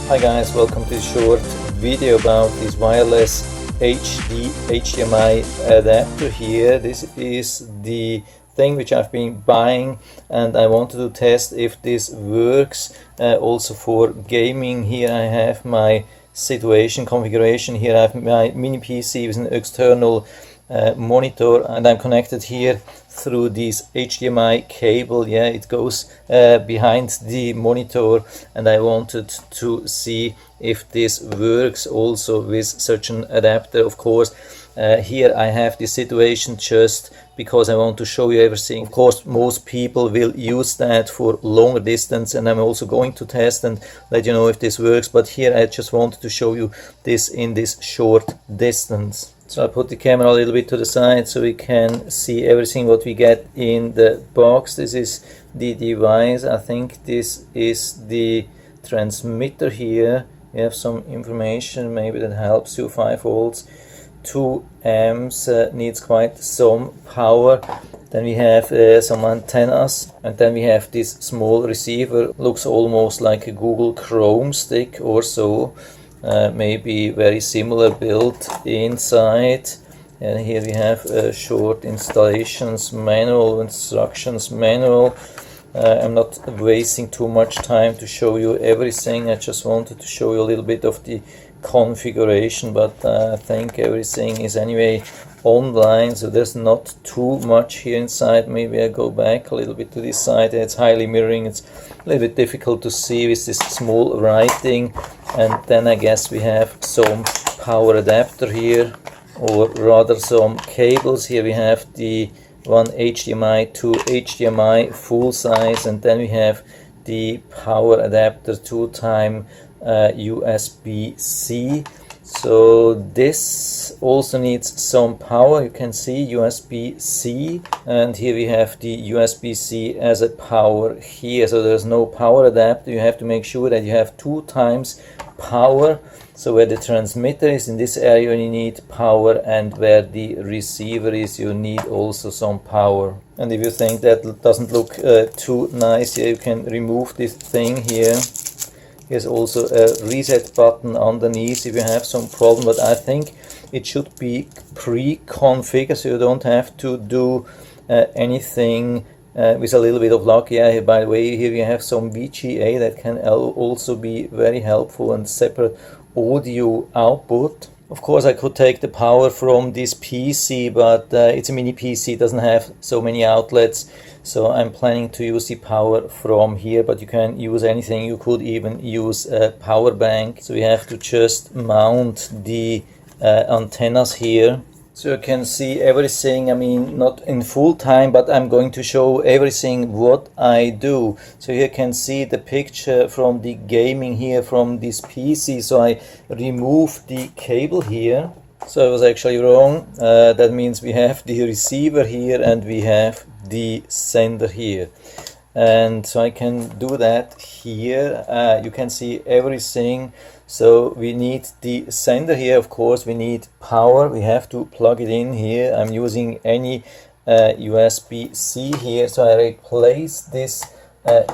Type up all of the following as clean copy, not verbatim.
Hi guys, welcome to this short video about this wireless HDMI adapter here. This is the thing which I've been buying and I wanted to test if this works also for gaming. Here I have my situation configuration. Here I have my mini PC with an external monitor, and I'm connected here through this HDMI cable. Yeah, it goes behind the monitor, and I wanted to see if this works also with such an adapter. Of course, here I have this situation just because I want to show you everything. Of course, most people will use that for longer distance, and I'm also going to test and let you know if this works, but here I just wanted to show you this in this short distance. So I put the camera a little bit to the side so we can see everything what we get in the box. This is the device. I think this is the transmitter here. You have some information maybe that helps you. 5 volts, 2 amps, needs quite some power. Then we have some antennas, and then we have this small receiver. Looks almost like a Google Chrome stick or so. Maybe very similar built inside. And here we have a short installations manual, instructions manual. I'm not wasting too much time to show you everything. I just wanted to show you a little bit of the configuration, but I think everything is anyway online, so there's not too much here inside. Maybe I go back a little bit to this side. It's highly mirroring. It's a little bit difficult to see with this small writing. And then I guess we have some power adapter here, or rather some cables. Here we have the one HDMI to HDMI full size, and then we have the power adapter 2x USB-C. So this also needs some power. You can see USB-C, and here we have the USB-C as a power here. So there's no power adapter. You have to make sure that you have 2x power. So where the transmitter is in this area you need power, and where the receiver is you need also some power. And if you think that doesn't look too nice, here you can remove this thing here. Here's also a reset button underneath if you have some problem, but I think it should be pre-configured, so you don't have to do anything with a little bit of luck. Yeah, by the way, here you have some VGA that can also be very helpful, and separate audio output. Of course, I could take the power from this PC, but it's a mini PC, it doesn't have so many outlets. So I'm planning to use the power from here, but you can use anything. You could even use a power bank. So we have to just mount the antennas here. So you can see everything, I mean, not in full time, but I'm going to show everything what I do. So you can see the picture from the gaming here from this PC. So I remove the cable here. So I was actually wrong. That means we have the receiver here and we have the sender here. And so I can do that here. You can see everything. So we need the sender here. Of course, we need power. We have to plug it in here. I'm using any USB-C here. So I replace this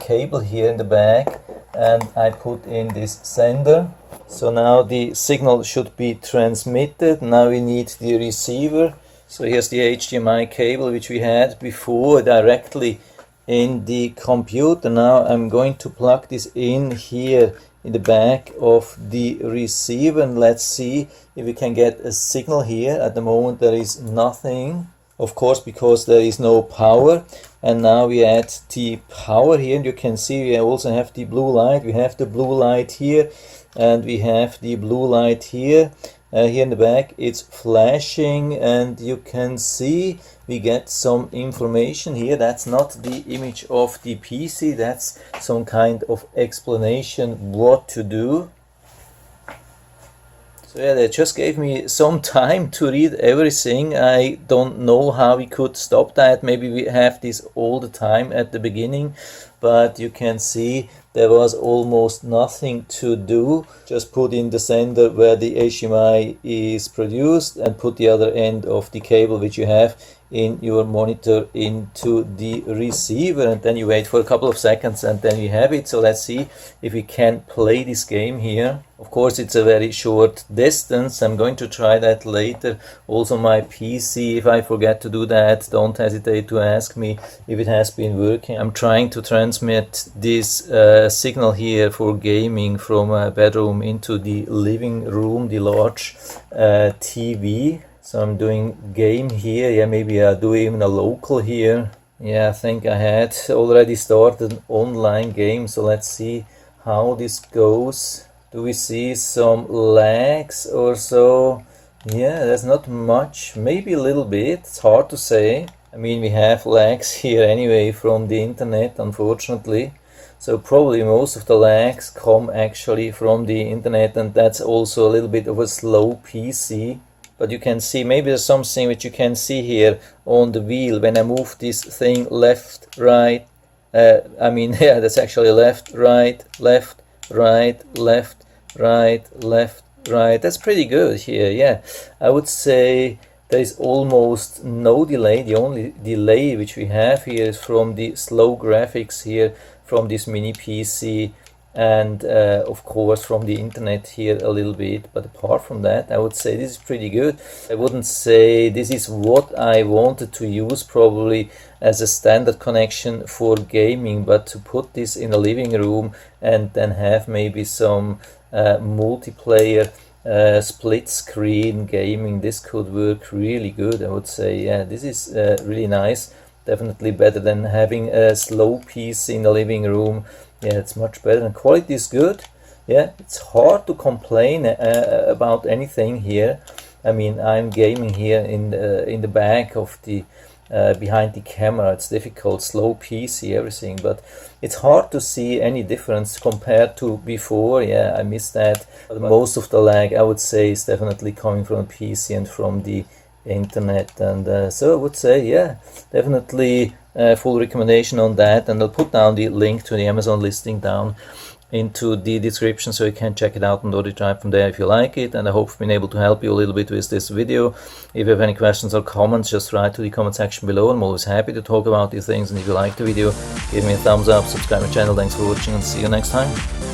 cable here in the back, and I put in this sender. So now the signal should be transmitted. Now we need the receiver. So here's the HDMI cable which we had before directly in the computer. Now I'm going to plug this in here in the back of the receiver, and let's see if we can get a signal here. At the moment there is nothing, of course, because there is no power. And now we add the power here, and you can see we also have the blue light. We have the blue light here, and we have the blue light here. Here in the back it's flashing, and you can see we get some information here. That's not the image of the PC, that's some kind of explanation what to do. So yeah, they just gave me some time to read everything. I don't know how we could stop that. Maybe we have this all the time at the beginning, but you can see there was almost nothing to do. Just put in the sender where the HDMI is produced and put the other end of the cable which you have in your monitor into the receiver, and then you wait for a couple of seconds and then you have it. So let's see if we can play this game here. Of course it's a very short distance. I'm going to try that later. Also my PC, if I forget to do that, don't hesitate to ask me if it has been working. I'm trying to transmit this signal here for gaming from a bedroom into the living room, the large TV. So I'm doing game here. Yeah, maybe I'll do even a local here. Yeah, I think I had already started an online game. So let's see how this goes. Do we see some lags or so? Yeah, there's not much, maybe a little bit, it's hard to say. I mean, we have lags here anyway from the internet, unfortunately. So probably most of the lags come actually from the internet, and that's also a little bit of a slow PC. But you can see, maybe there's something which you can see here on the wheel. When I move this thing left, right, I mean, yeah, that's actually left, right, left, right, left, right, left, right. That's pretty good here. Yeah, I would say there is almost no delay. The only delay which we have here is from the slow graphics here from this mini PC, and of course from the internet here a little bit. But apart from that, I would say this is pretty good. I wouldn't say this is what I wanted to use probably as a standard connection for gaming, but to put this in a living room and then have maybe some multiplayer split screen gaming, this could work really good, I would say. Yeah, this is really nice. Definitely better than having a slow PC in the living room. Yeah, it's much better, and quality is good. Yeah, it's hard to complain about anything here. I mean, I'm gaming here in the back of the behind the camera. It's difficult, slow PC, everything, but it's hard to see any difference compared to before. Yeah, I miss that. But most of the lag, I would say, is definitely coming from the PC and from the internet. And so I would say, yeah, definitely full recommendation on that, and I'll put down the link to the Amazon listing down into the description so you can check it out and order it right from there if you like it. And I hope I've been able to help you a little bit with this video. If you have any questions or comments, just write to the comment section below. I'm always happy to talk about these things, and if you like the video, give me a thumbs up, subscribe my channel. Thanks for watching, and see you next time.